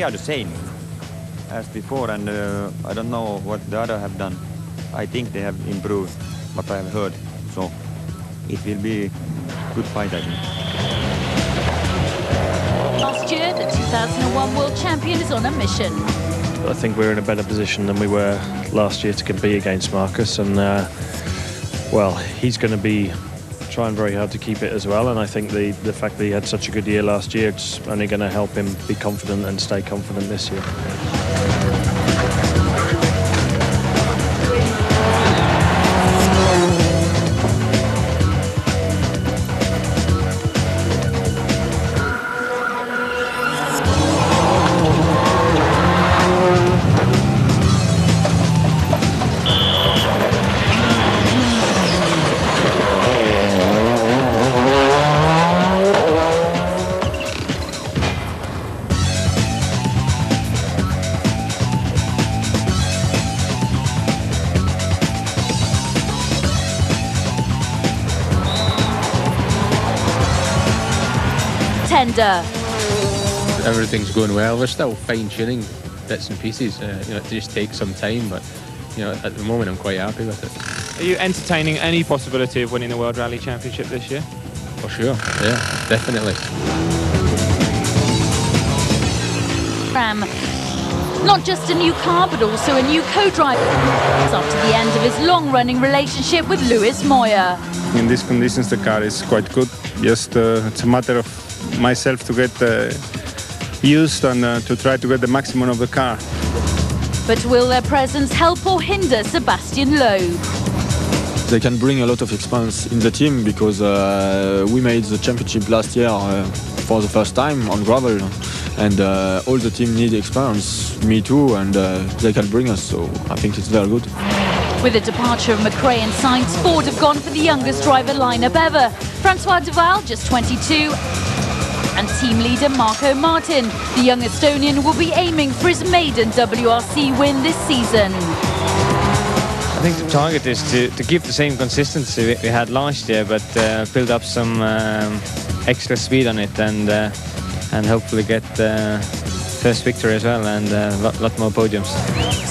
are the same as before, and I don't know what the other have done. I think they have improved what I have heard, so it will be a good fight, I think. Last year, the 2001 world champion is on a mission. I think we're in a better position than we were last year to compete against Marcus, and well, he's going to be trying very hard to keep it as well, and I think the fact that he had such a good year last year, it's only going to help him be confident and stay confident this year. Tender. Everything's going well. We're still fine-tuning bits and pieces. It just takes some time, but at the moment I'm quite happy with it. Are you entertaining any possibility of winning the World Rally Championship this year? For sure, yeah, definitely. Not just a new car, but also a new co-driver. After the end of his long-running relationship with Lewis Moyer. In these conditions, the car is quite good. Just it's a matter of myself to get used and to try to get the maximum of the car. But will their presence help or hinder Sebastian Loeb? They can bring a lot of experience in the team because we made the championship last year for the first time on gravel, and all the team need experience, me too, and they can bring us, so I think it's very good. With the departure of McRae and Sainz, Ford have gone for the youngest driver lineup ever. Francois Duval, just 22, and team leader Marco Martin. The young Estonian will be aiming for his maiden WRC win this season. I think the target is to keep the same consistency we had last year, but build up some extra speed on it, and hopefully get first victory as well, and a lot more podiums.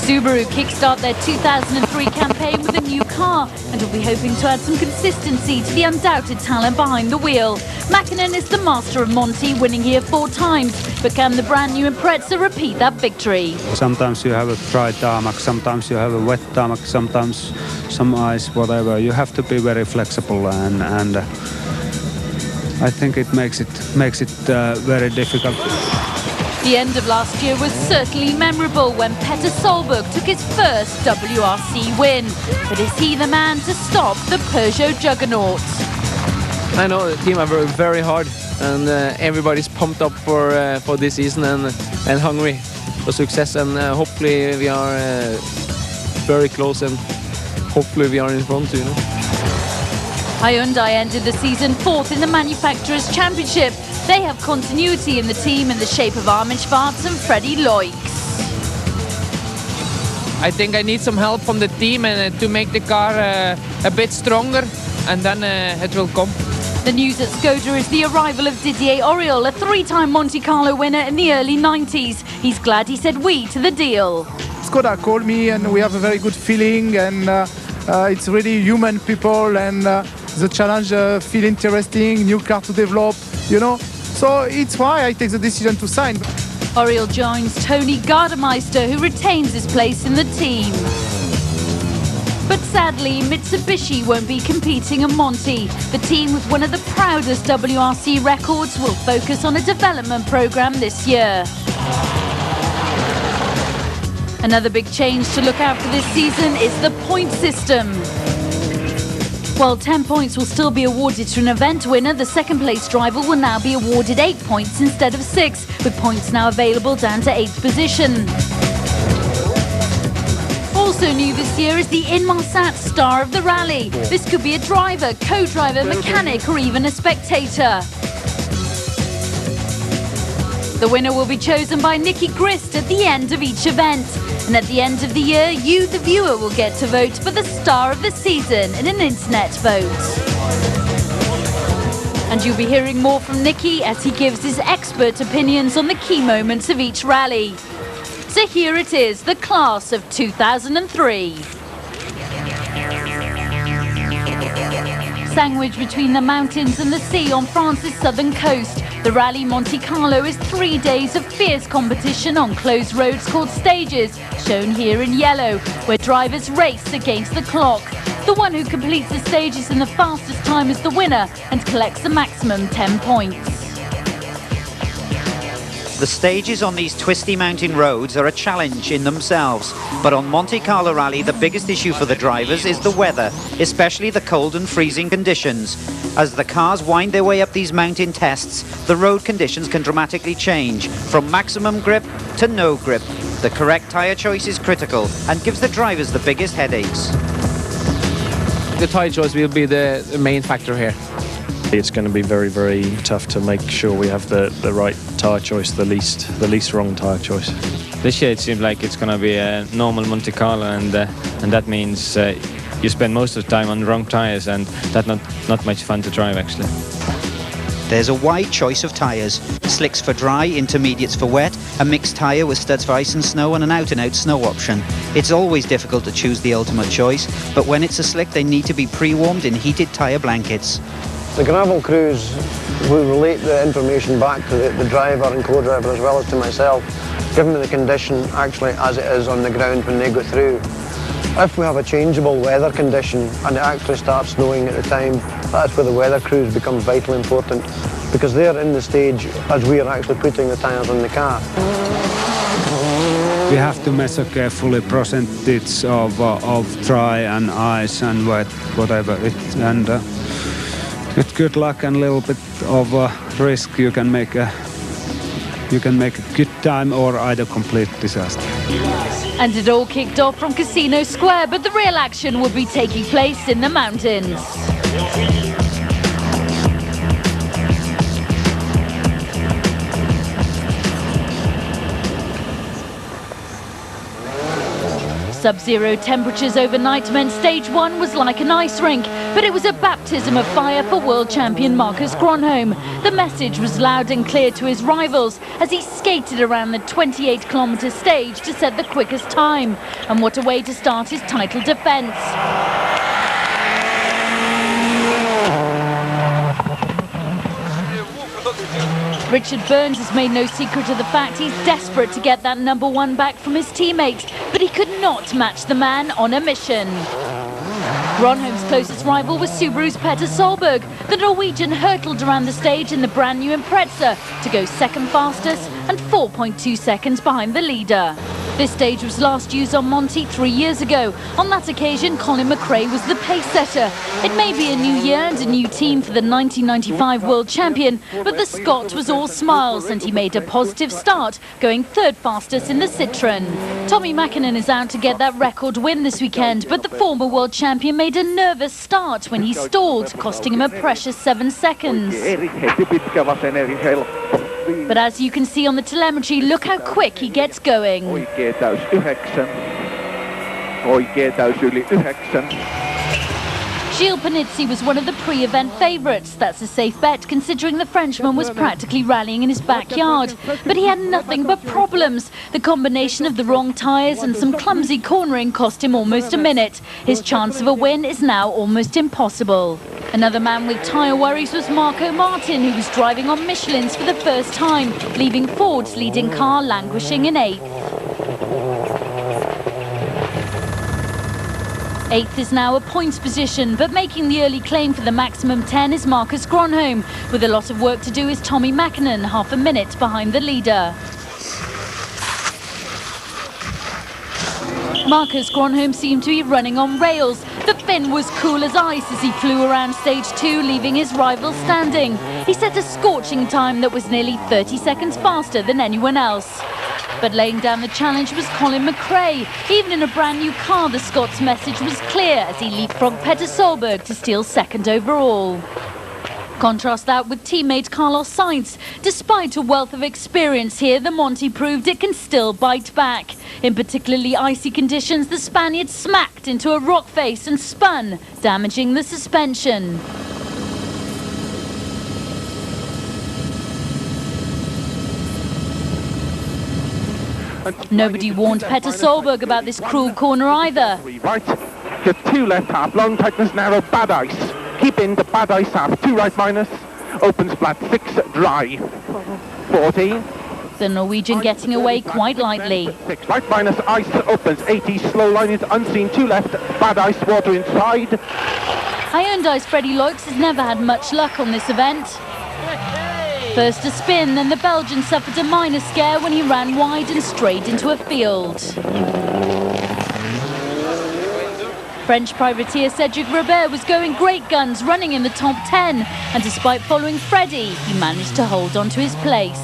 Subaru kickstart their 2003 campaign with a new car and will be hoping to add some consistency to the undoubted talent behind the wheel. Mäkinen is the master of Monte, winning here 4 times, but can the brand new Impreza repeat that victory? Sometimes you have a dry tarmac, sometimes you have a wet tarmac, sometimes some ice, whatever. You have to be very flexible, and I think it makes it very difficult. The end of last year was certainly memorable when Petter Solberg took his first WRC win. But is he the man to stop the Peugeot juggernaut? I know the team are working very hard, and everybody's pumped up for this season and hungry for success, and hopefully we are very close, and hopefully we are in front, Hyundai ended the season 4th in the Manufacturers' Championship. They have continuity in the team in the shape of Armin Schwarz and Freddie Loix. I think I need some help from the team and to make the car a bit stronger, and then it will come. The news at Skoda is the arrival of Didier Auriol, a 3-time Monte Carlo winner in the early 90s. He's glad he said we to the deal. Skoda called me and we have a very good feeling, and it's really human people, and the challenge feel interesting, new car to develop, So it's why I take the decision to sign. Auriol joins Tony Gardemeister, who retains his place in the team. But sadly, Mitsubishi won't be competing in Monte. The team with one of the proudest WRC records will focus on a development program this year. Another big change to look out for this season is the point system. While 10 points will still be awarded to an event winner, the second place driver will now be awarded 8 points instead of 6, with points now available down to 8th position. Also new this year is the Inmarsat Star of the Rally. This could be a driver, co-driver, mechanic, or even a spectator. The winner will be chosen by Nicky Grist at the end of each event. And at the end of the year, you, the viewer, will get to vote for the star of the season in an internet vote. And you'll be hearing more from Nicky as he gives his expert opinions on the key moments of each rally. So here it is, the class of 2003. Sandwiched between the mountains and the sea on France's southern coast, the Rally Monte Carlo is 3 days of fierce competition on closed roads called stages, shown here in yellow, where drivers race against the clock. The one who completes the stages in the fastest time is the winner and collects the maximum 10 points. The stages on these twisty mountain roads are a challenge in themselves, but on Monte Carlo Rally the biggest issue for the drivers is the weather, especially the cold and freezing conditions. As the cars wind their way up these mountain tests, the road conditions can dramatically change, from maximum grip to no grip. The correct tyre choice is critical and gives the drivers the biggest headaches. The tyre choice will be the main factor here. It's going to be very, very tough to make sure we have the right tyre choice, the least wrong tyre choice. This year it seems like it's going to be a normal Monte Carlo, and that means you spend most of the time on wrong tyres, and that's not much fun to drive actually. There's a wide choice of tyres. Slicks for dry, intermediates for wet, a mixed tyre with studs for ice and snow, and an out-and-out snow option. It's always difficult to choose the ultimate choice, but when it's a slick they need to be pre-warmed in heated tyre blankets. The gravel crews will relate the information back to the driver and co-driver as well as to myself, giving me the condition actually as it is on the ground when they go through. If we have a changeable weather condition and it actually starts snowing at the time, that's where the weather crews become vitally important, because they're in the stage as we are actually putting the tyres on the car. We have to measure carefully percentage of dry and ice and wet, whatever it, and with good luck and a little bit of risk, you can make a good time or either complete disaster. And it all kicked off from Casino Square, but the real action would be taking place in the mountains. Sub-zero temperatures overnight meant stage one was like an ice rink, but it was a baptism of fire for world champion Marcus Gronholm. The message was loud and clear to his rivals as he skated around the 28-kilometre stage to set the quickest time. And what a way to start his title defence. Richard Burns has made no secret of the fact he's desperate to get that number one back from his teammate, but he could not match the man on a mission. Gronholm's closest rival was Subaru's Petter Solberg. The Norwegian hurtled around the stage in the brand new Impreza to go second fastest and 4.2 seconds behind the leader. This stage was last used on Monte 3 years ago. On that occasion, Colin McRae was the pace setter. It may be a new year and a new team for the 1995 world champion, but the Scot was all smiles and he made a positive start, going third fastest in the Citroën. Tommy Mäkinen is out to get that record win this weekend, but the former world champion made a nervous start when he stalled, costing him a precious 7 seconds. But as you can see on the telemetry, look how quick he gets going. Gilles Panizzi was one of the pre-event favourites. That's a safe bet, considering the Frenchman was practically rallying in his backyard. But he had nothing but problems. The combination of the wrong tyres and some clumsy cornering cost him almost a minute. His chance of a win is now almost impossible. Another man with tyre worries was Marco Martin, who was driving on Michelins for the first time, leaving Ford's leading car languishing in 8th. 8th is now a points position, but making the early claim for the maximum 10 is Marcus Gronholm. With a lot of work to do is Tommy Mäkinen, half a minute behind the leader. Marcus Gronholm seemed to be running on rails. The Finn was cool as ice as he flew around stage 2, leaving his rival standing. He set a scorching time that was nearly 30 seconds faster than anyone else. But laying down the challenge was Colin McRae. Even in a brand new car, the Scots' message was clear as he leapfrogged Petter Solberg to steal second overall. Contrast that with teammate Carlos Sainz. Despite a wealth of experience here, the Monte proved it can still bite back. In particularly icy conditions, the Spaniard smacked into a rock face and spun, damaging the suspension. Nobody warned Petter Solberg about this cruel corner either. Right, just 2 left half, long tightness narrow, bad ice. Keep in the bad ice half, 2 right minus, opens flat, 6 dry, 14. The Norwegian getting away quite lightly. 6 right minus, ice opens, 80, slow line is unseen, 2 left, bad ice, water inside. Hyundai's Freddie Loix has never had much luck on this event. First a spin, then the Belgian suffered a minor scare when he ran wide and straight into a field. French privateer Cedric Robert was going great guns, running in the top 10, and despite following Freddie, he managed to hold on to his place.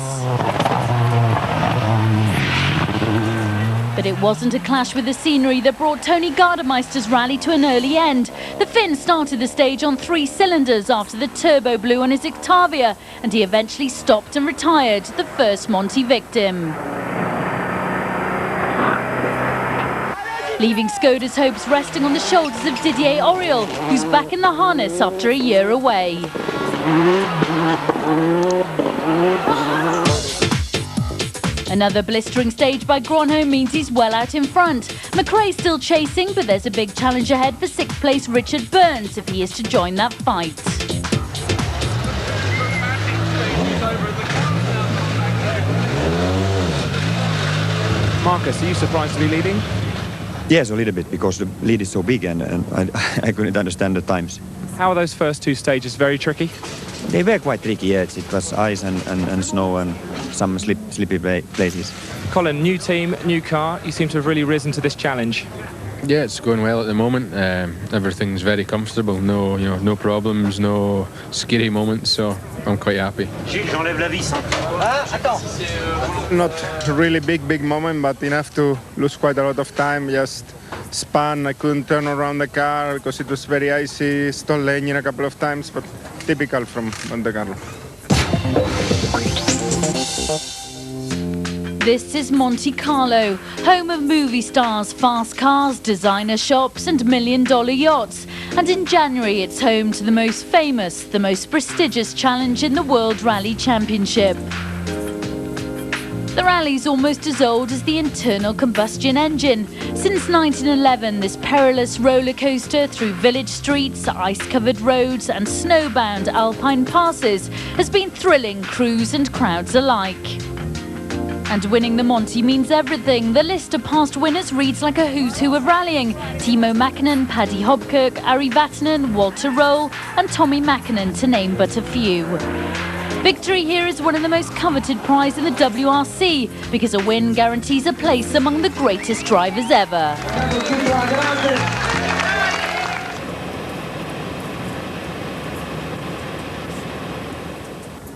But it wasn't a clash with the scenery that brought Tony Gardemeister's rally to an early end. The Finn started the stage on 3 cylinders after the turbo blew on his Octavia, and he eventually stopped and retired, the first Monty victim. Leaving Skoda's hopes resting on the shoulders of Didier Auriol, who's back in the harness after a year away. Another blistering stage by Gronholm means he's well out in front. McRae's still chasing, but there's a big challenge ahead for 6th place Richard Burns if he is to join that fight. Marcus, are you surprised to be leading? Yes, a little bit, because the lead is so big and I couldn't understand the times. How are those first 2 stages? Very tricky? They were quite tricky, yes. It was ice and snow and some slippy places. Colin, new team, new car. You seem to have really risen to this challenge. Yeah, it's going well at the moment. Everything's very comfortable. No problems, no scary moments. So I'm quite happy. Not a really big moment, but enough to lose quite a lot of time. Just spun. I couldn't turn around the car because it was very icy. Stalled the engine a couple of times, but typical from Monte Carlo. This is Monte Carlo, home of movie stars, fast cars, designer shops and million-dollar yachts. And in January it's home to the most famous, the most prestigious challenge in the World Rally Championship. The rally's almost as old as the internal combustion engine. Since 1911, this perilous roller coaster through village streets, ice-covered roads and snowbound alpine passes has been thrilling crews and crowds alike. And winning the Monty means everything. The list of past winners reads like a who's who of rallying. Timo Mäkinen, Paddy Hobkirk, Ari Vatanen, Walter Roll and Tommy Mäkinen, to name but a few. Victory here is one of the most coveted prizes in the WRC because a win guarantees a place among the greatest drivers ever.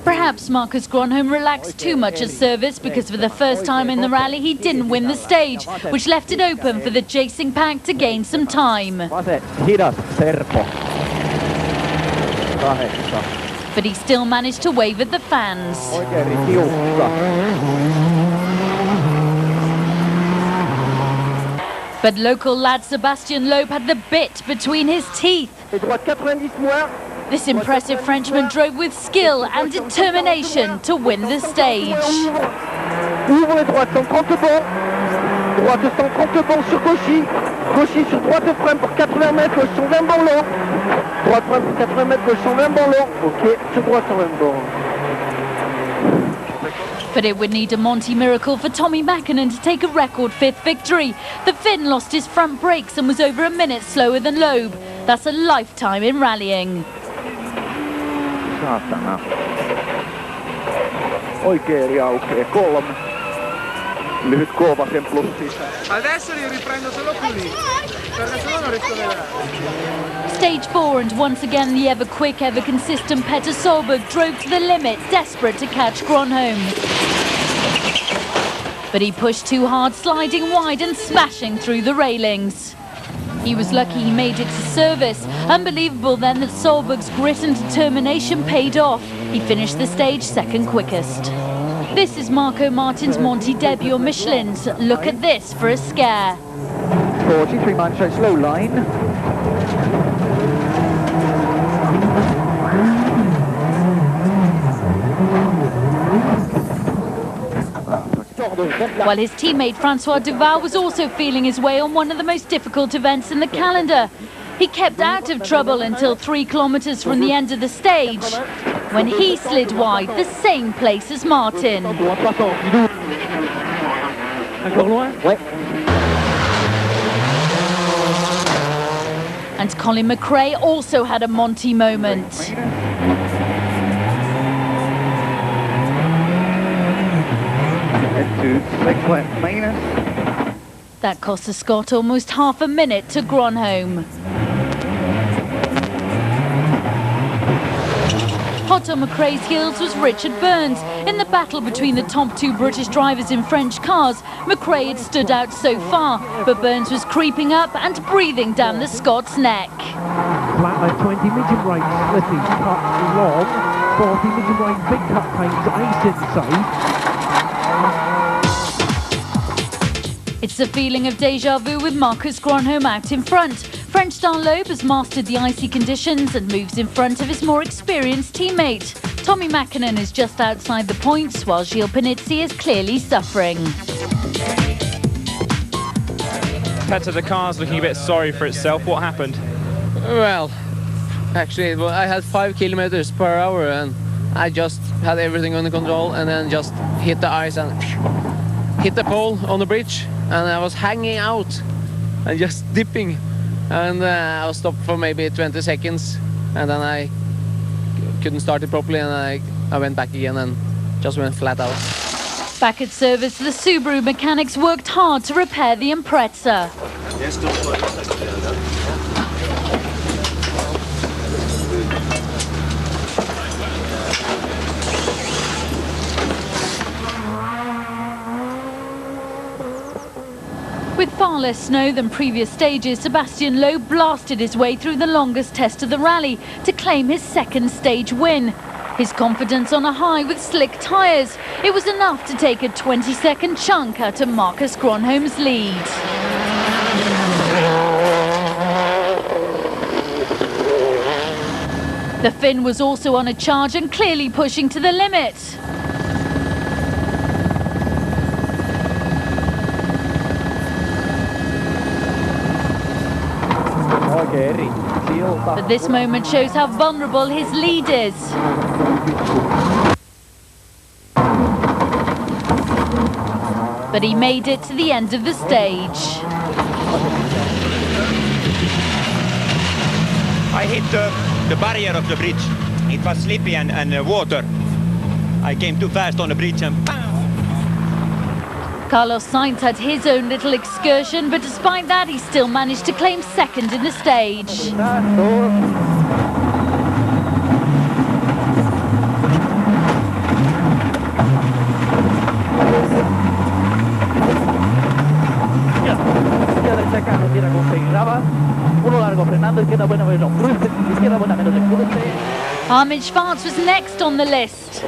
Perhaps Marcus Gronholm relaxed too much at service because for the first time in the rally he didn't win the stage, which left it open for the chasing pack to gain some time. But he still managed to wave at the fans. But local lad Sebastian Loeb had the bit between his teeth. This impressive Frenchman drove with skill and determination to win the stage. But it would need a Monty miracle for Tommy Mäkinen to take a record 5th victory. The Finn lost his front brakes and was over a minute slower than Loeb. That's a lifetime in rallying. Oikein riaukee 3. Lyhyt Koovasen plus sisään. Adesso li riprendo solo qui, perché sennò non riesco a vedere. Stage 4 and once again the ever quick, ever consistent Petter Solberg drove to the limit, desperate to catch Gronholm. But he pushed too hard, sliding wide and smashing through the railings. He was lucky he made it to service. Unbelievable then that Solberg's grit and determination paid off. He finished the stage 2nd quickest. This is Marco Martin's Monty debut on Michelin's. Look at this for a scare. 43 miles straight, slow line. while his teammate Francois Duval was also feeling his way on one of the most difficult events in the calendar. He kept out of trouble until 3 kilometers from the end of the stage, when he slid wide, the same place as Martin. And Colin McRae also had a Monty moment. That cost the Scot almost half a minute to Gronholm. Hot on McRae's heels was Richard Burns. In the battle between the top 2 British drivers in French cars, McRae had stood out so far, but Burns was creeping up and breathing down the Scot's neck. Flatline 20, medium range, slippy, cut long, 40, medium range, big cut paints, ace inside. It's a feeling of deja vu with Marcus Gronholm out in front. French star Loeb has mastered the icy conditions and moves in front of his more experienced teammate. Tommy Mäkinen is just outside the points, while Gilles Panizzi is clearly suffering. Petter, the car's looking a bit sorry for itself. What happened? Well, actually, I had 5 kilometers per hour and I just had everything under control and then just hit the ice and hit the pole on the bridge, and I was hanging out and just dipping, and I was stopped for maybe 20 seconds and then I couldn't start it properly and I went back again and just went flat out. Back at service, the Subaru mechanics worked hard to repair the Impreza. With far less snow than previous stages, Sebastian Loeb blasted his way through the longest test of the rally to claim his 2nd stage win. His confidence on a high with slick tyres. It was enough to take a 20-second chunk out of Marcus Gronholm's lead. The Finn was also on a charge and clearly pushing to the limit. But this moment shows how vulnerable his lead is. But he made it to the end of the stage. I hit the barrier of the bridge. It was slippy and water. I came too fast on the bridge and bam! Carlos Sainz had his own little excursion, but despite that, he still managed to claim 2nd in the stage. Armin Schwarz was next on the list.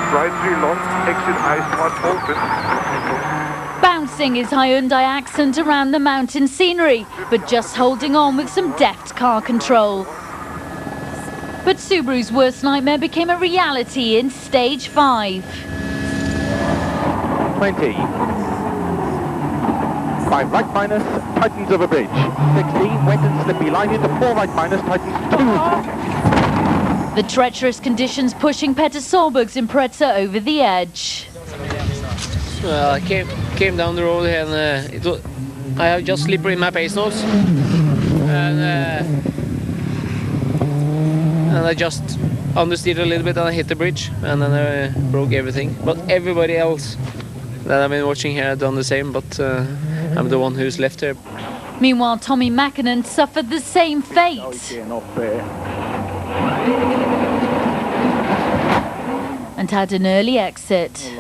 Right 3 long, exit ice open. Bouncing his Hyundai accent around the mountain scenery, but just holding on with some deft car control. But Subaru's worst nightmare became a reality in stage 5. 20. 5 right minus, tightens over bridge. 16, wet and slippy, line into 4 right minus, tightens 2. The treacherous conditions pushing Petter Solberg's Impreza over the edge. Well, I came down the road and I have just slippery in my pace nose, and I just understeered a little bit and I hit the bridge and then I broke everything. But everybody else that I've been watching here have done the same, but I'm the one who's left here. Meanwhile, Tommy Mäkinen suffered the same fate. And had an early exit.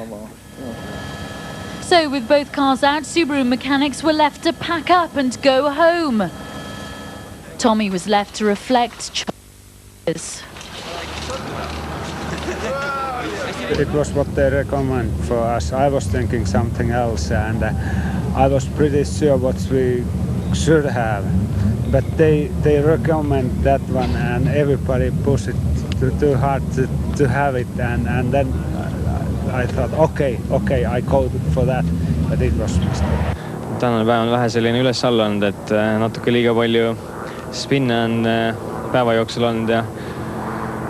So with both cars out, Subaru mechanics were left to pack up and go home. Tommy was left to reflect. It was what they recommend for us. I was thinking something else, and I was pretty sure what we should have. But they recommend that one, and everybody pushed it too hard to have it, and then I thought, okay, I go for that, but it was mistake. tänane päev on vähe selline üles-alla olnud, et natuke liiga palju spinne on päeva jooksul olnud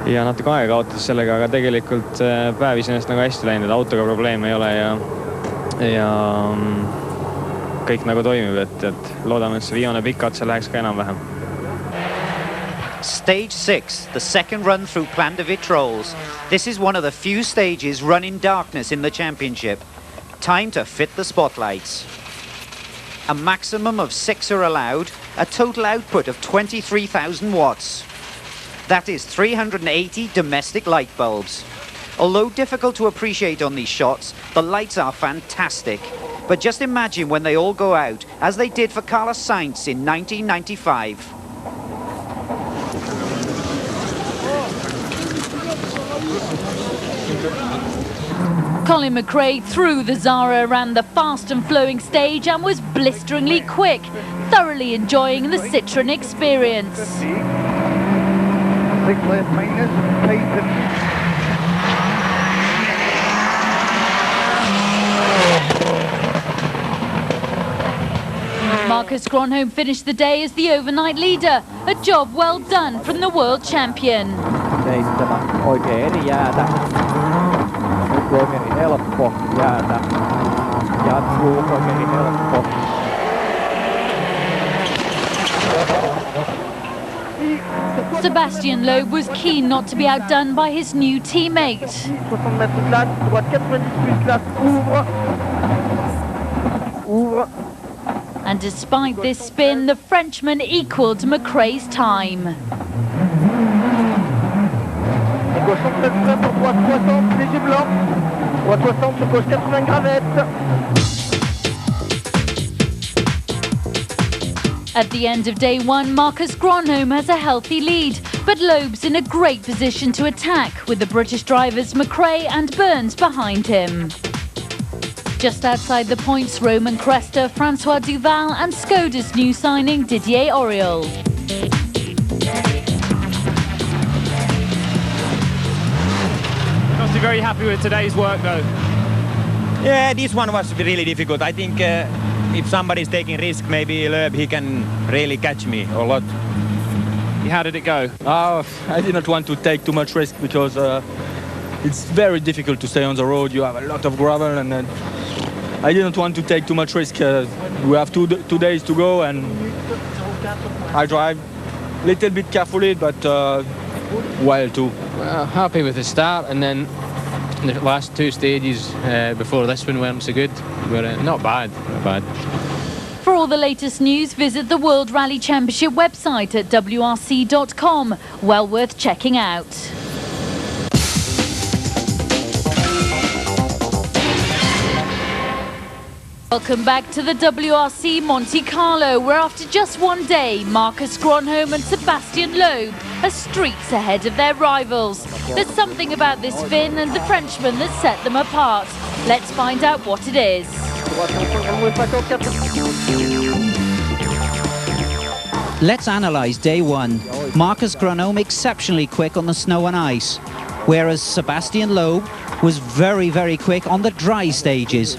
ja natuke aega kaotas sellega, aga tegelikult päev iseenesest nagu hästi läinud, autoga probleeme ei ole ja kõik nagu toimib, et loodame, et see viimane pikk katse läheks ka enam-vähem. Stage 6, the second run through Plan de Vitrolles. This is one of the few stages run in darkness in the championship. Time to fit the spotlights. A maximum of 6 are allowed, a total output of 23,000 watts. That is 380 domestic light bulbs. Although difficult to appreciate on these shots, the lights are fantastic. But just imagine when they all go out, as they did for Carlos Sainz in 1995. Colin McRae through the Zara ran the fast and flowing stage and was blisteringly quick, thoroughly enjoying the Citroën experience. 6 left minus, tight. Marcus Gronholm finished the day as the overnight leader, a job well done from the world champion. Oikein eri jäätä. Nyt oikein helppo jäätä. Jatkuu oikein helppo. Sebastian Loeb was keen not to be outdone by his new teammate. And despite this spin, the Frenchman equalled McRae's time. At the end of day 1, Marcus Gronholm has a healthy lead, but Loeb's in a great position to attack, with the British drivers McRae and Burns behind him. Just outside the points, Roman Cresta, Francois Duval and Skoda's new signing Didier Auriol. Must be very happy with today's work though. Yeah, this one was really difficult. I think if somebody's taking risk, maybe Loeb, he can really catch me a lot. How did it go? I did not want to take too much risk because it's very difficult to stay on the road. You have a lot of gravel and I didn't want to take too much risk. We have two days to go and I drive a little bit carefully, but well too. Well, happy with the start, and then the last 2 stages before this one weren't so good. But not bad. For all the latest news, visit the World Rally Championship website at WRC.com. Well worth checking out. Welcome back to the WRC Monte Carlo, where after just one day, Marcus Gronholm and Sebastian Loeb are streets ahead of their rivals. There's something about this Finn and the Frenchman that set them apart. Let's find out what it is. Let's analyse day 1. Marcus Gronholm exceptionally quick on the snow and ice, whereas Sebastian Loeb was very, very quick on the dry stages.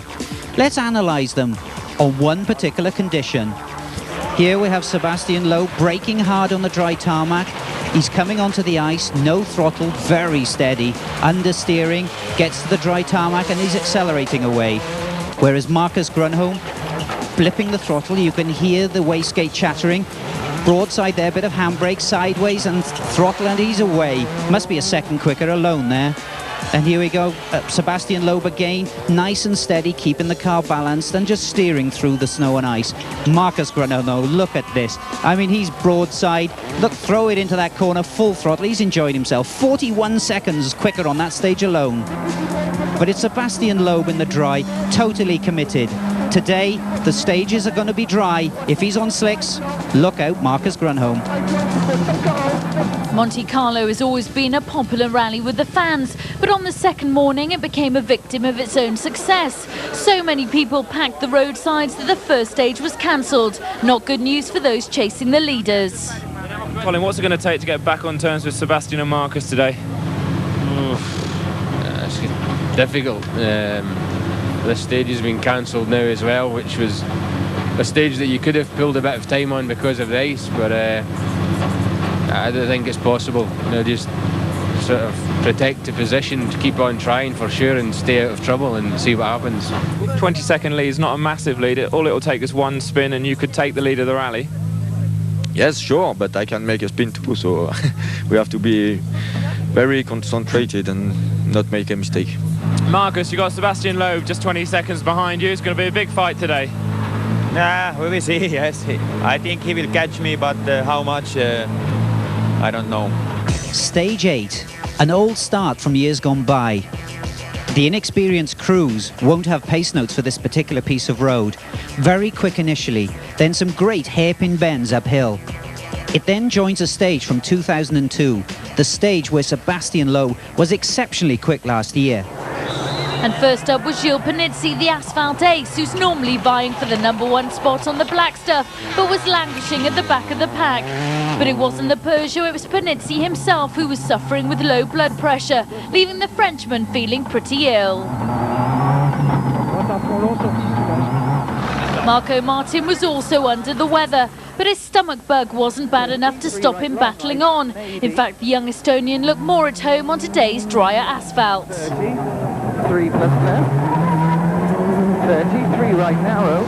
Let's analyse them on one particular condition. Here we have Sebastian Loeb braking hard on the dry tarmac. He's coming onto the ice, no throttle, very steady, understeering, gets to the dry tarmac and he's accelerating away. Whereas Marcus Gronholm, flipping the throttle, you can hear the wastegate chattering. Broadside there, bit of handbrake, sideways and throttle and he's away. Must be a second quicker alone there. And here we go, Sebastian Loeb again, nice and steady, keeping the car balanced and just steering through the snow and ice. Marcus Gronholm, look at this. I mean, he's broadside. Look, throw it into that corner, full throttle. He's enjoyed himself. 41 seconds quicker on that stage alone. But it's Sebastian Loeb in the dry, totally committed. Today, the stages are going to be dry. If he's on slicks, look out, Marcus Gronholm. Monte Carlo has always been a popular rally with the fans, but on the second morning it became a victim of its own success. So many people packed the roadsides that the first stage was cancelled. Not good news for those chasing the leaders. Colin, what's it going to take to get back on terms with Sebastian and Marcus today? difficult. This stage has been cancelled now as well, which was a stage that you could have pulled a bit of time on because of the ice, but I don't think it's possible. Just sort of protect the position, to keep on trying for sure and stay out of trouble and see what happens. 20-second lead is not a massive lead. All it will take is one spin and you could take the lead of the rally. Yes, sure, but I can make a spin too, so we have to be very concentrated and not make a mistake. Marcus, you got Sebastian Loeb just 20 seconds behind you. It's going to be a big fight today. We will see, yes. I think he will catch me, but how much, I don't know. Stage 8, an old start from years gone by. The inexperienced crews won't have pace notes for this particular piece of road. Very quick initially, then some great hairpin bends uphill. It then joins a stage from 2002, the stage where Sebastian Loeb was exceptionally quick last year. And first up was Gilles Panizzi, the asphalt ace, who's normally vying for the #1 spot on the black stuff, but was languishing at the back of the pack. But it wasn't the Peugeot, it was Panizzi himself who was suffering with low blood pressure, leaving the Frenchman feeling pretty ill. Marco Martin was also under the weather, but his stomach bug wasn't bad enough to stop him battling on. In fact, the young Estonian looked more at home on today's drier asphalt. 3 plus left. 33 right narrow.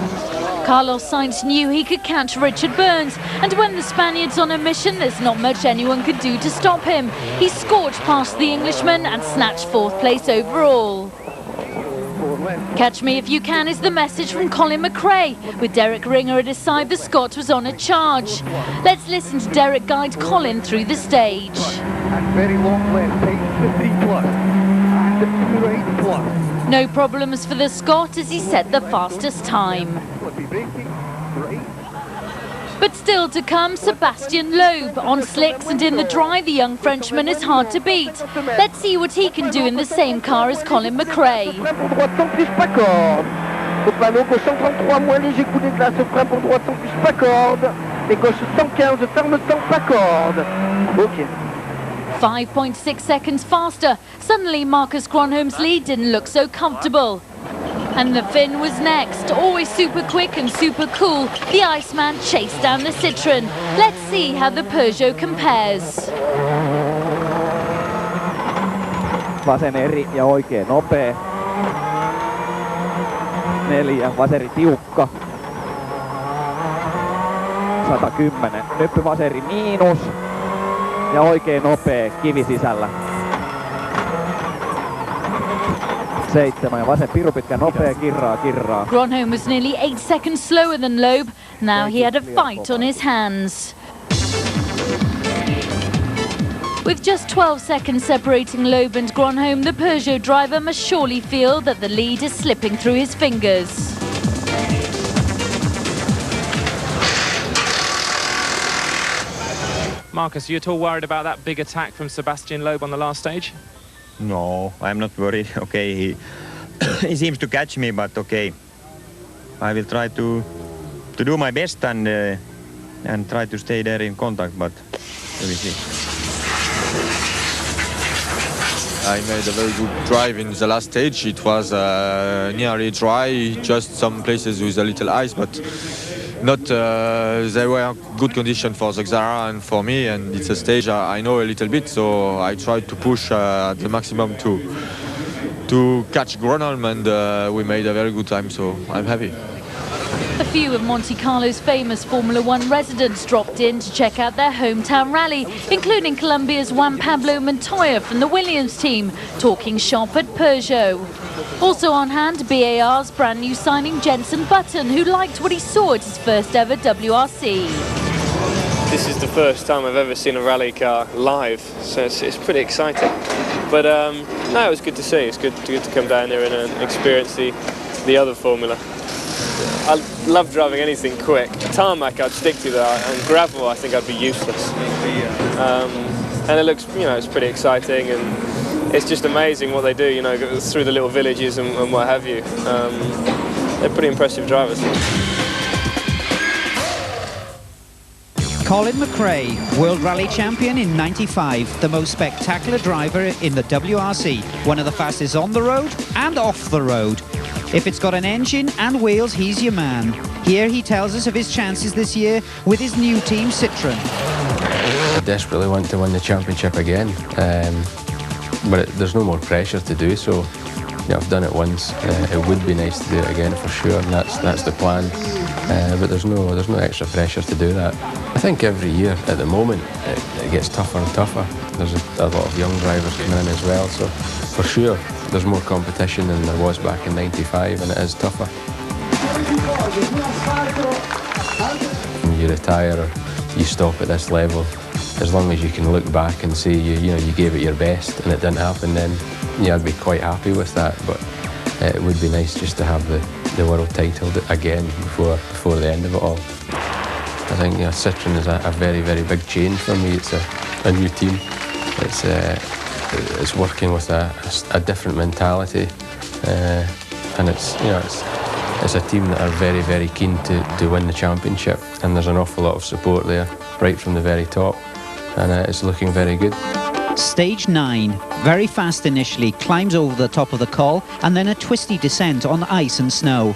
Carlos Sainz knew he could catch Richard Burns, and when the Spaniard's on a mission, there's not much anyone could do to stop him. He scorched past the Englishman and snatched 4th place overall. Catch me if you can is the message from Colin McRae. With Derek Ringer at his side, the Scot was on a charge. Let's listen to Derek guide Colin through the stage. Very long left, pace 50 plus. And 28 plus. No problems for the Scot as he set the fastest time. But still to come, Sebastian Loeb. On slicks and in the dry, the young Frenchman is hard to beat. Let's see what he can do in the same car as Colin McRae. Donc gauche 133 moins léger coup d'éclat, se frein pour droite sans plus pas corde. Et gauche 115, ferme temps pas corde. Ok. 5.6 seconds faster. Suddenly Marcus Gronholm's lead didn't look so comfortable. And the Finn was next. Always super quick and super cool, the Iceman chased down the Citroën. Let's see how the Peugeot compares. Vasen eri ja oikein nopea. 4, vaseri tiukka. 110. Nyppy vaseri miinus. Ja oikein nopea, kivi sisällä. 7 ja vasen piru pitkä, nopea, kirraa. Gronholm was nearly 8 seconds slower than Loeb. Now he had a fight on his hands. With just 12 seconds separating Loeb and Gronholm, the Peugeot driver must surely feel that the lead is slipping through his fingers. Marcus, are you at all worried about that big attack from Sebastian Loeb on the last stage? No, I'm not worried. Okay, he seems to catch me, but okay. I will try to do my best and try to stay there in contact, but we will see. I made a very good drive in the last stage. It was nearly dry, just some places with a little ice, but not. They were good conditions for the Xara and for me, and it's a stage I know a little bit, so I tried to push at the maximum to catch Gronholm, and we made a very good time, so I'm happy. A few of Monte Carlo's famous Formula One residents dropped in to check out their hometown rally, including Colombia's Juan Pablo Montoya from the Williams team, talking shop at Peugeot. Also on hand, BAR's brand new signing Jenson Button, who liked what he saw at his first ever WRC. This is the first time I've ever seen a rally car live, so it's pretty exciting. But no, it was good to see. It's good to come down there and experience the other Formula. I love driving anything quick. Tarmac I'd stick to that, and gravel I think I'd be useless. And it looks, it's pretty exciting, and it's just amazing what they do, through the little villages and what have you. They're pretty impressive drivers. Colin McRae, World Rally Champion in '95, the most spectacular driver in the WRC, one of the fastest on the road and off the road. If it's got an engine and wheels, he's your man. Here he tells us of his chances this year with his new team, Citroën. I desperately want to win the championship again, but there's no more pressure to do so. Yeah, I've done it once. It would be nice to do it again for sure, and that's the plan. But there's no extra pressure to do that. I think every year at the moment it gets tougher and tougher. There's a lot of young drivers coming in as well, so for sure there's more competition than there was back in '95, and it is tougher. When you retire or you stop at this level, as long as you can look back and say you gave it your best and it didn't happen, then yeah, I'd be quite happy with that. But it would be nice just to have the world title again before the end of it all. I think Citroën is a very, very big change for me. It's a new team. It's working with a different mentality, and it's a team that are very, very keen to win the championship, and there's an awful lot of support there right from the very top, and it's looking very good. Stage 9, very fast initially, climbs over the top of the col and then a twisty descent on ice and snow.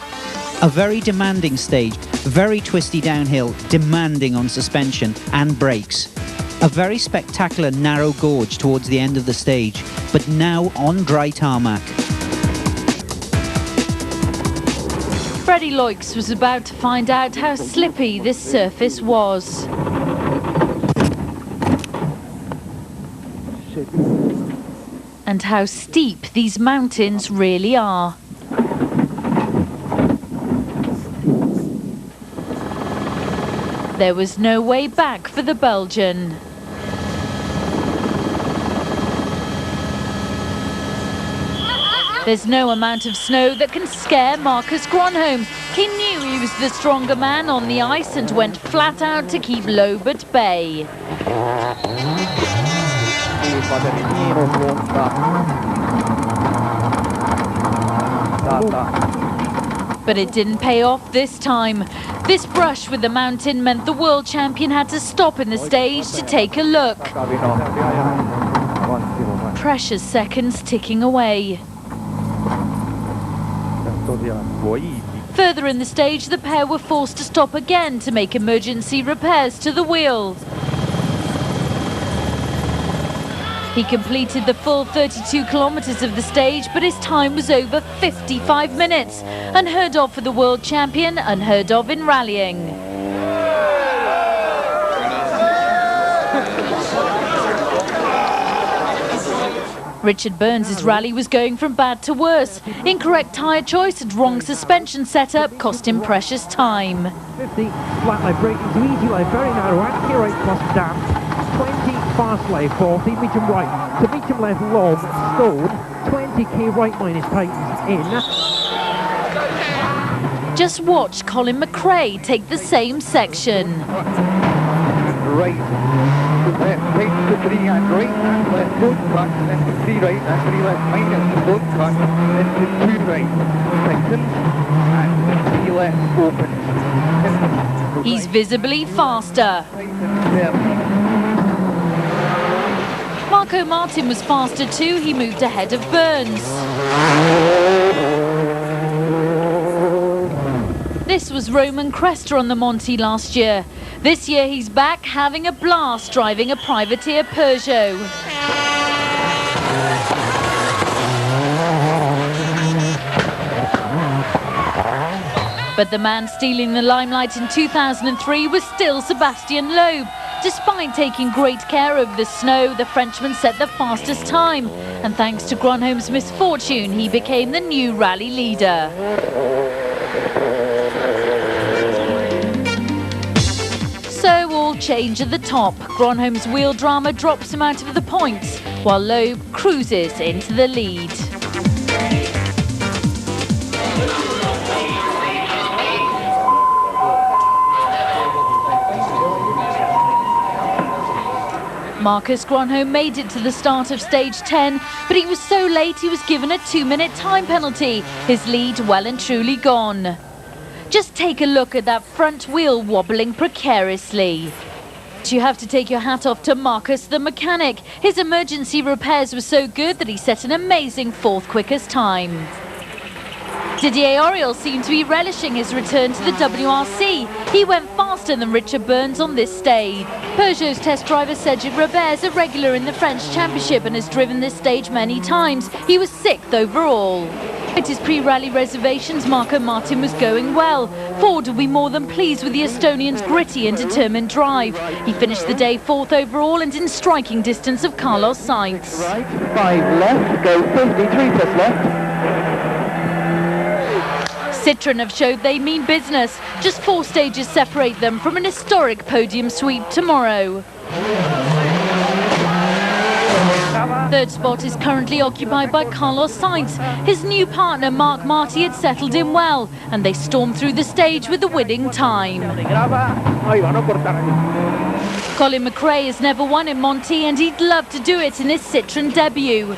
A very demanding stage, very twisty downhill, demanding on suspension and brakes. A very spectacular narrow gorge towards the end of the stage, but now on dry tarmac. Freddie Loix was about to find out how slippy this surface was. And how steep these mountains really are. There was no way back for the Belgian. There's no amount of snow that can scare Marcus Gronholm. He knew he was the stronger man on the ice and went flat out to keep Loeb at bay. But it didn't pay off this time. This brush with the mountain meant the world champion had to stop in the stage to take a look. Precious seconds ticking away. Further in the stage, the pair were forced to stop again to make emergency repairs to the wheel. He completed the full 32 kilometres of the stage, but his time was over 55 minutes. Unheard of for the world champion, unheard of in rallying. Richard Burns' rally was going from bad to worse. Incorrect tyre choice and wrong suspension setup cost him precious time. 50, flat line braking to easy line, very narrow, anti right plus damp. 20 fast line, 40, medium right, to medium left long, stone, 20k right minus tightens in. Just watch Colin McRae take the same section. Right, left, right to 3 and right, and left, don't cut, then to 3 right, and 3 left minus, don't cut, then to 2 right, tightens, and 3 left opens. He's visibly faster. Marco Martin was faster too. He moved ahead of Burns. This was Roman Cresta on the Monte last year. This year he's back having a blast driving a privateer Peugeot. But the man stealing the limelight in 2003 was still Sebastian Loeb. Despite taking great care of the snow, the Frenchman set the fastest time. And thanks to Gronholm's misfortune, he became the new rally leader. So all change at the top. Gronholm's wheel drama drops him out of the points, while Loeb cruises into the lead. Marcus Gronholm made it to the start of stage 10, but he was so late he was given a 2-minute time penalty. His lead well and truly gone. Just take a look at that front wheel wobbling precariously. But you have to take your hat off to Marcus the mechanic. His emergency repairs were so good that he set an amazing 4th quickest time. Didier Auriol seemed to be relishing his return to the WRC. He went faster than Richard Burns on this stage. Peugeot's test driver Cedric Robert is a regular in the French Championship and has driven this stage many times. He was 6th overall. At his pre-rally reservations, Marco Martin was going well. Ford will be more than pleased with the Estonian's gritty and determined drive. He finished the day 4th overall and in striking distance of Carlos Sainz. Right, 5 left, go 53 plus left. Citroën have showed they mean business. Just 4 stages separate them from an historic podium sweep tomorrow. 3rd spot is currently occupied by Carlos Sainz. His new partner Marc Marti had settled in well, and they stormed through the stage with the winning time. Colin McRae has never won in Monte, and he'd love to do it in his Citroën debut.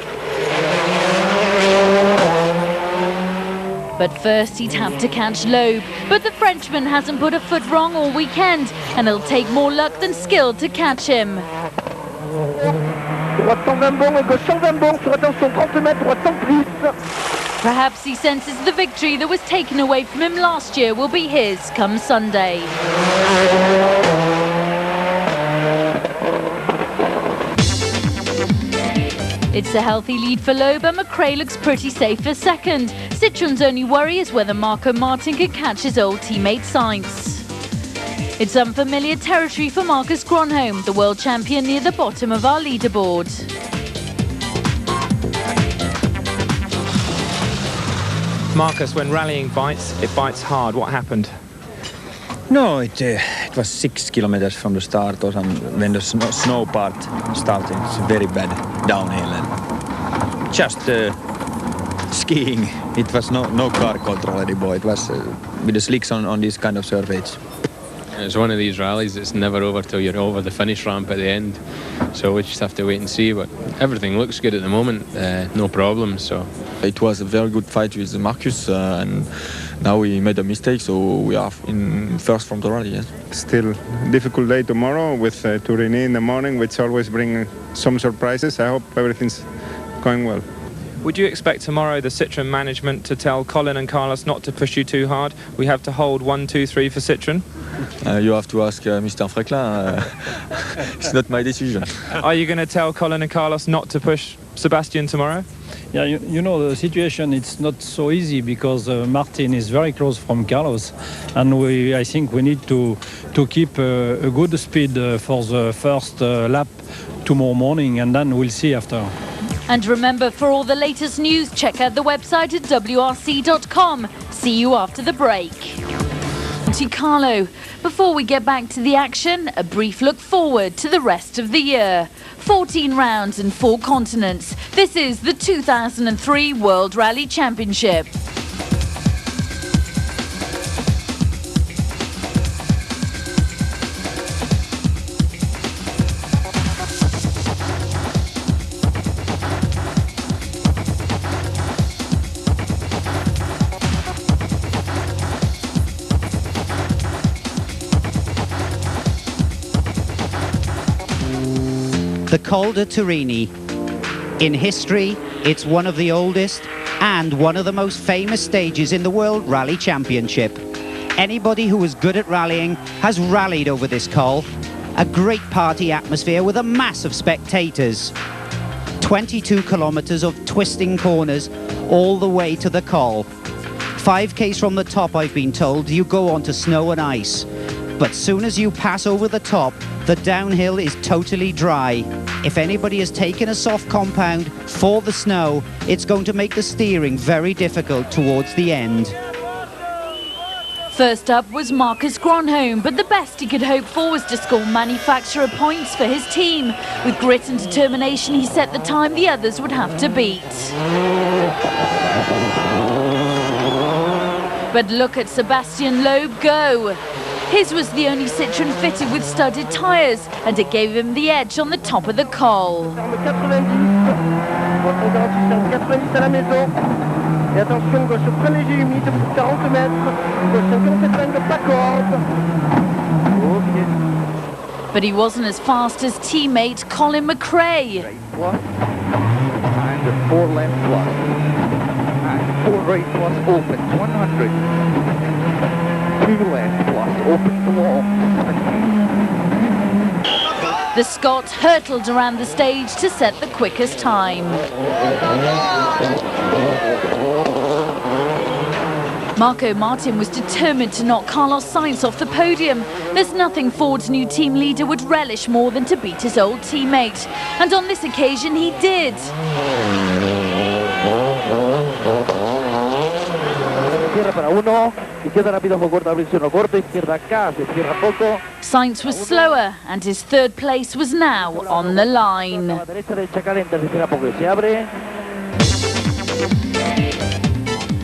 But first he'd have to catch Loeb. But the Frenchman hasn't put a foot wrong all weekend, and it'll take more luck than skill to catch him. Perhaps he senses the victory that was taken away from him last year will be his come Sunday. It's a healthy lead for Loeb, and McRae looks pretty safe for 2nd. Citroën's only worry is whether Marco Martin can catch his old teammate Sainz. It's unfamiliar territory for Marcus Gronholm, the world champion, near the bottom of our leaderboard. Marcus, when rallying bites, it bites hard. What happened? No, it was 6 kilometers from the start, or when the snow part started. It's very bad downhill, and just skiing. It was no car control anymore. It was with the slicks on these kind of surfaces. It's one of these rallies that's never over till you're over the finish ramp at the end. So we just have to wait and see. But everything looks good at the moment. No problems. So it was a very good fight with Marcus, and now we made a mistake, so we are in 1st from the rally. Yes. Still difficult day tomorrow with Turini in the morning, which always bring some surprises. I hope everything's going well. Would you expect tomorrow the Citroën management to tell Colin and Carlos not to push you too hard? We have to hold 1, 2, 3 for Citroën. You have to ask Mr. Frecklin. It's not my decision. Are you going to tell Colin and Carlos not to push Sebastian tomorrow? Yeah, you know, the situation, it's not so easy because Martin is very close from Carlos, and I think we need to keep a good speed for the first lap tomorrow morning, and then we'll see after. And remember, for all the latest news, check out the website at WRC.com. See you after the break. Monte Carlo. Before we get back to the action, a brief look forward to the rest of the year. 14 rounds and 4 continents. This is the 2003 World Rally Championship. The Col de Turini. In history, it's one of the oldest and one of the most famous stages in the World Rally Championship. Anybody who is good at rallying has rallied over this col. A great party atmosphere with a mass of spectators. 22 kilometers of twisting corners all the way to the col. 5Ks from the top, I've been told, you go onto snow and ice. But soon as you pass over the top, the downhill is totally dry. If anybody has taken a soft compound for the snow, it's going to make the steering very difficult towards the end. First up was Marcus Gronholm, but the best he could hope for was to score manufacturer points for his team. With grit and determination, he set the time the others would have to beat. But look at Sebastian Loeb go. His was the only Citroën fitted with studded tyres, and it gave him the edge on the top of the col. But he wasn't as fast as teammate Colin McRae. And 4 left plus. And 4 right plus opens, 100. 2 left plus, opens the wall. The Scot hurtled around the stage to set the quickest time. Marco Martin was determined to knock Carlos Sainz off the podium. There's nothing Ford's new team leader would relish more than to beat his old teammate. And on this occasion he did. Sainz was slower and his third place was now on the line.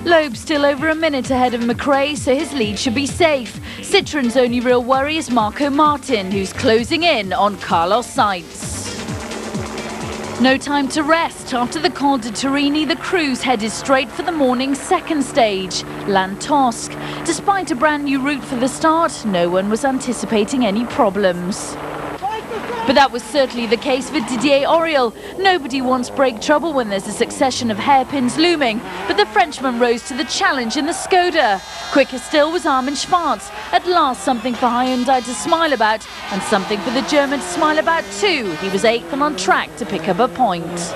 Loeb's still over a minute ahead of McRae, so his lead should be safe. Citroen's only real worry is Marco Martin, who's closing in on Carlos Sainz. No time to rest. After the Col de Turini, the crews headed straight for the morning's second stage, Lan Tosc. Despite a brand new route for the start, no one was anticipating any problems. But that was certainly the case for Didier Auriol. Nobody wants brake trouble when there's a succession of hairpins looming, but the Frenchman rose to the challenge in the Skoda. Quicker still was Armin Schwarz. At last, something for Hyundai to smile about, and something for the German to smile about too. He was 8th and on track to pick up a point.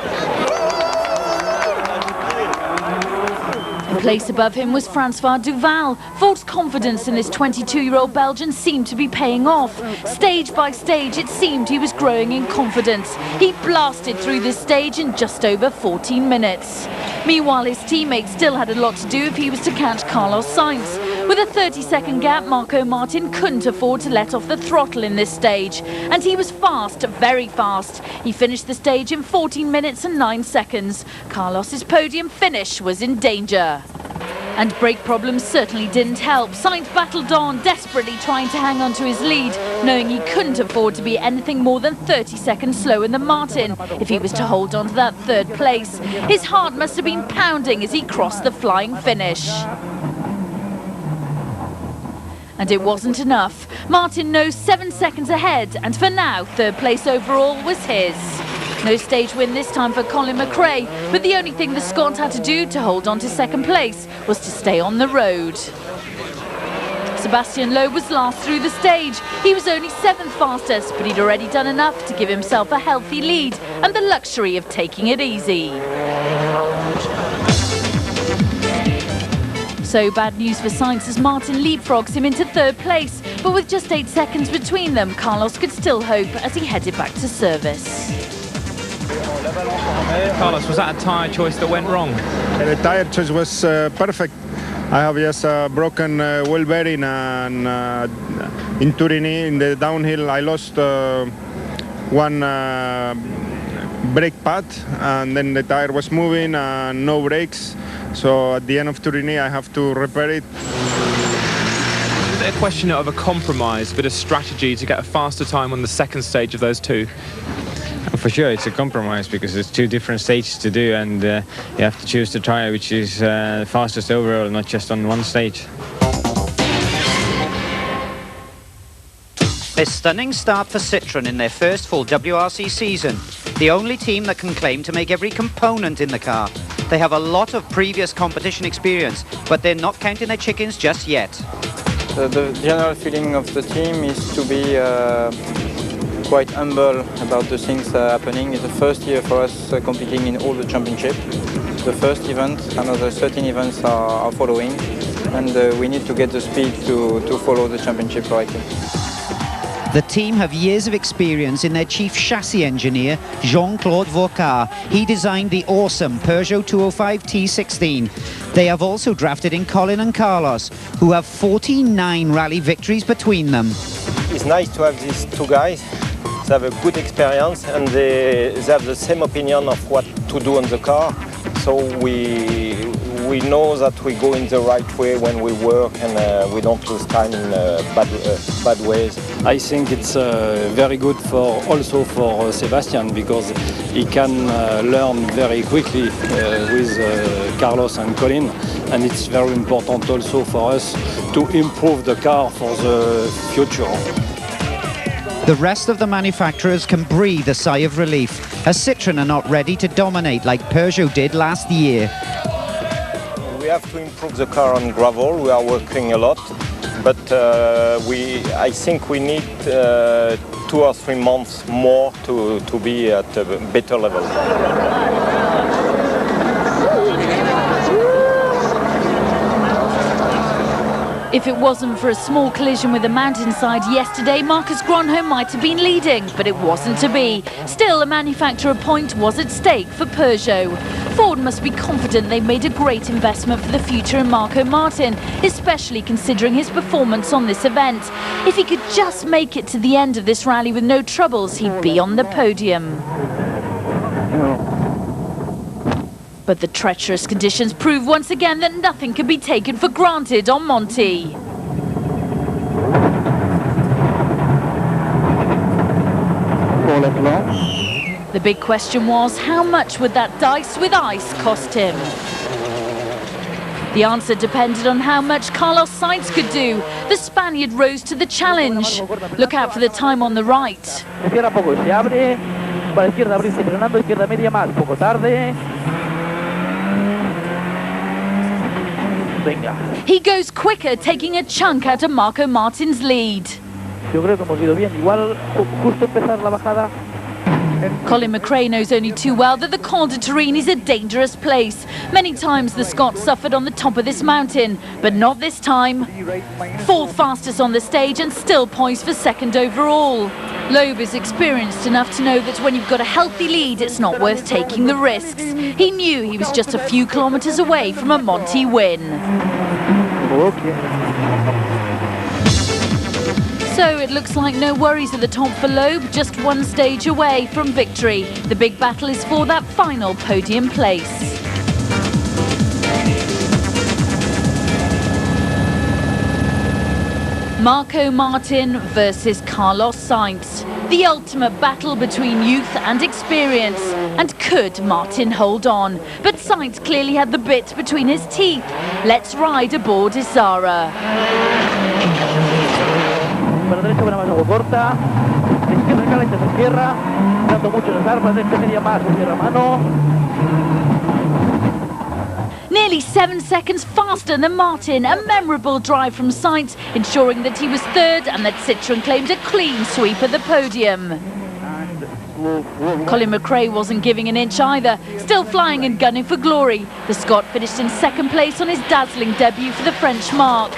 A place above him was Francois Duval. Ford's confidence in this 22-year-old Belgian seemed to be paying off. Stage by stage, it seemed he was growing in confidence. He blasted through this stage in just over 14 minutes. Meanwhile, his teammate still had a lot to do if he was to catch Carlos Sainz. With a 30-second gap, Marco Martin couldn't afford to let off the throttle in this stage. And he was fast, very fast. He finished the stage in 14 minutes and 9 seconds. Carlos's podium finish was in danger. And brake problems certainly didn't help. Sainz battled on, desperately trying to hang on to his lead, knowing he couldn't afford to be anything more than 30 seconds slower than Martin if he was to hold on to that third place. His heart must have been pounding as he crossed the flying finish. And it wasn't enough. Martin knows 7 seconds ahead, and for now, third place overall was his. No stage win this time for Colin McRae, but the only thing the Scot had to do to hold on to second place was to stay on the road. Sébastien Loeb was last through the stage. He was only 7th fastest, but he'd already done enough to give himself a healthy lead and the luxury of taking it easy. So bad news for Sainz as Martin leapfrogs him into third place, but with just 8 seconds between them, Carlos could still hope as he headed back to service. Carlos, was that a tyre choice that went wrong? The tyre choice was perfect. I have just a broken wheel bearing, and in Turini, in the downhill, I lost one brake pad, and then the tyre was moving and no brakes. So at the end of Turini, I have to repair it. Is it a question of a compromise, a bit of strategy to get a faster time on the second stage of those two? For sure, it's a compromise because there's 2 different stages to do, and you have to choose the tyre which is fastest overall, not just on one stage. A stunning start for Citroën in their first full WRC season. The only team that can claim to make every component in the car. They have a lot of previous competition experience, but they're not counting their chickens just yet. The general feeling of the team is to be quite humble about the things happening. It's the first year for us competing in all the championship. The first event, another 13 events are following, and we need to get the speed to follow the championship rightly. The team have years of experience in their chief chassis engineer, Jean-Claude Vaucard. He designed the awesome Peugeot 205 T16. They have also drafted in Colin and Carlos, who have 49 rally victories between them. It's nice to have these 2 guys. They have a good experience, and they have the same opinion of what to do on the car. So we know that we go in the right way when we work, and we don't lose time in bad ways. I think it's very good also for Sébastien, because he can learn very quickly with Carlos and Colin, and it's very important also for us to improve the car for the future. The rest of the manufacturers can breathe a sigh of relief, as Citroën are not ready to dominate like Peugeot did last year. We have to improve the car on gravel. We are working a lot, but I think we need 2 or 3 months more to be at a better level. If it wasn't for a small collision with the mountainside yesterday, Marcus Gronholm might have been leading, but it wasn't to be. Still, a manufacturer point was at stake for Peugeot. Ford must be confident they've made a great investment for the future in Marco Martin, especially considering his performance on this event. If he could just make it to the end of this rally with no troubles, he'd be on the podium. But the treacherous conditions prove once again that nothing can be taken for granted on Monte. The big question was, how much would that dice with ice cost him? The answer depended on how much Carlos Sainz could do. The Spaniard rose to the challenge. Look out for the time on the right. He goes quicker, taking a chunk out of Marco Martin's lead. Colin McRae knows only too well that the Col de Turin is a dangerous place. Many times the Scot suffered on the top of this mountain, but not this time. 4th fastest on the stage and still poised for 2nd overall. Loeb is experienced enough to know that when you've got a healthy lead, it's not worth taking the risks. He knew he was just a few kilometres away from a Monte win. So it looks like no worries at the top for Loeb, just 1 stage away from victory. The big battle is for that final podium place. Marco Martin versus Carlos Sainz. The ultimate battle between youth and experience. And could Martin hold on? But Sainz clearly had the bit between his teeth. Let's ride aboard Isara. Nearly 7 seconds faster than Martin. A memorable drive from Sainz, ensuring that he was 3rd and that Citroën claimed a clean sweep at the podium. Colin McRae wasn't giving an inch either, still flying and gunning for glory. The Scot finished in 2nd place on his dazzling debut for the French marque.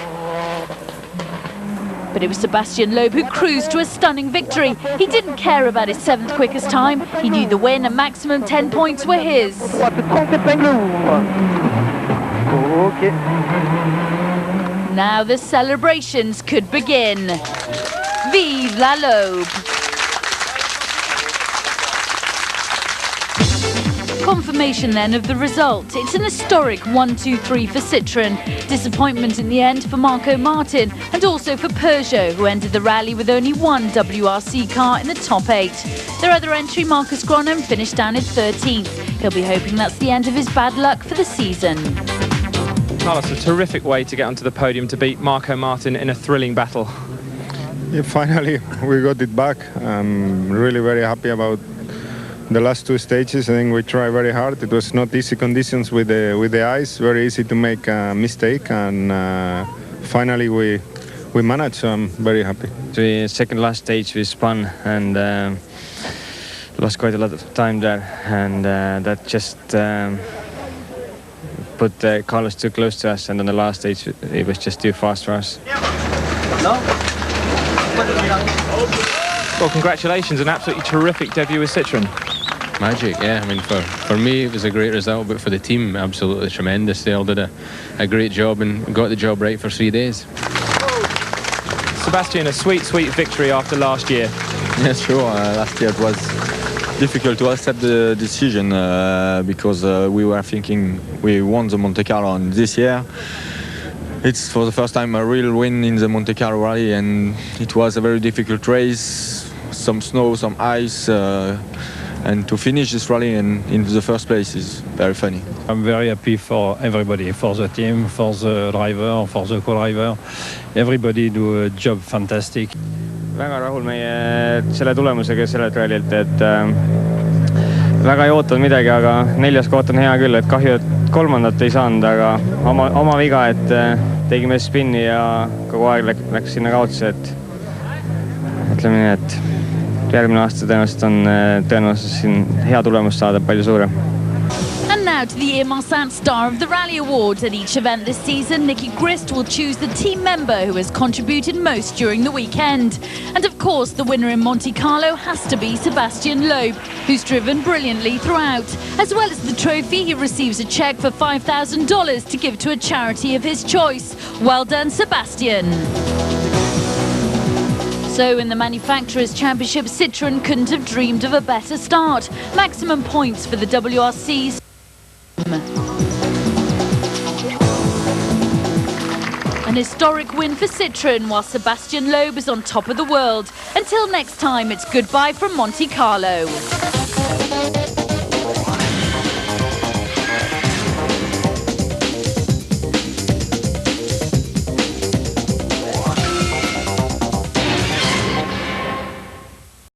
But it was Sébastien Loeb who cruised to a stunning victory. He didn't care about his 7th quickest time. He knew the win and maximum 10 points were his. Now the celebrations could begin. Vive la Loeb! Confirmation then of the result. It's an historic 1-2-3 for Citroën. Disappointment in the end for Marco Martin and also for Peugeot, who ended the rally with only 1 WRC car in the top 8. Their other entry, Marcus Gronholm, finished down in 13th. He'll be hoping that's the end of his bad luck for the season. Carlos, a terrific way to get onto the podium to beat Marco Martin in a thrilling battle. Yeah, finally we got it back. I'm really very happy about the last 2 stages. I think we tried very hard. It was not easy conditions with the ice, very easy to make a mistake, and finally we managed, so I'm very happy. The 2nd last stage we spun and lost quite a lot of time there, and that just put Carlos too close to us, and on the last stage it was just too fast for us. Well, congratulations, an absolutely terrific debut with Citroën. Magic, yeah. I mean, for me it was a great result, but for the team, absolutely tremendous. They all did a great job and got the job right for 3 days. Sébastien, a sweet victory after last year. Yeah, sure. Last year it was difficult to accept the decision because we were thinking we won the Monte Carlo, and this year it's for the first time a real win in the Monte Carlo rally, and it was a very difficult race. Some snow, some ice. And to finish this rally in the first place is very funny. I'm very happy for everybody, for the team, for the driver, for the co-driver. Everybody do a job fantastic. väga rahul meie selle tulemusega sellelt rallilt, et väga ei ootanud midagi, aga 4. koht on hea küll, et kahju, et 3. ei saanud, aga oma viga, et tegime spinni ja kogu aeg läks sinna kaotsi, et ütleme nii, et järgmine aasta tõenäoliselt on tõenäoliselt siin hea tulemus saada palju suurem. And now to the Marsan Star of the Rally Awards. At each event this season, Nicky Grist will choose the team member who has contributed most during the weekend. And of course, the winner in Monte Carlo has to be Sebastian Loeb, who's driven brilliantly throughout. As well as the trophy, he receives a cheque for $5,000 to give to a charity of his choice. Well done, Sebastian. So in the Manufacturers' Championship, Citroën couldn't have dreamed of a better start. Maximum points for the WRCs. An historic win for Citroën, while Sebastian Loeb is on top of the world. Until next time, it's goodbye from Monte Carlo.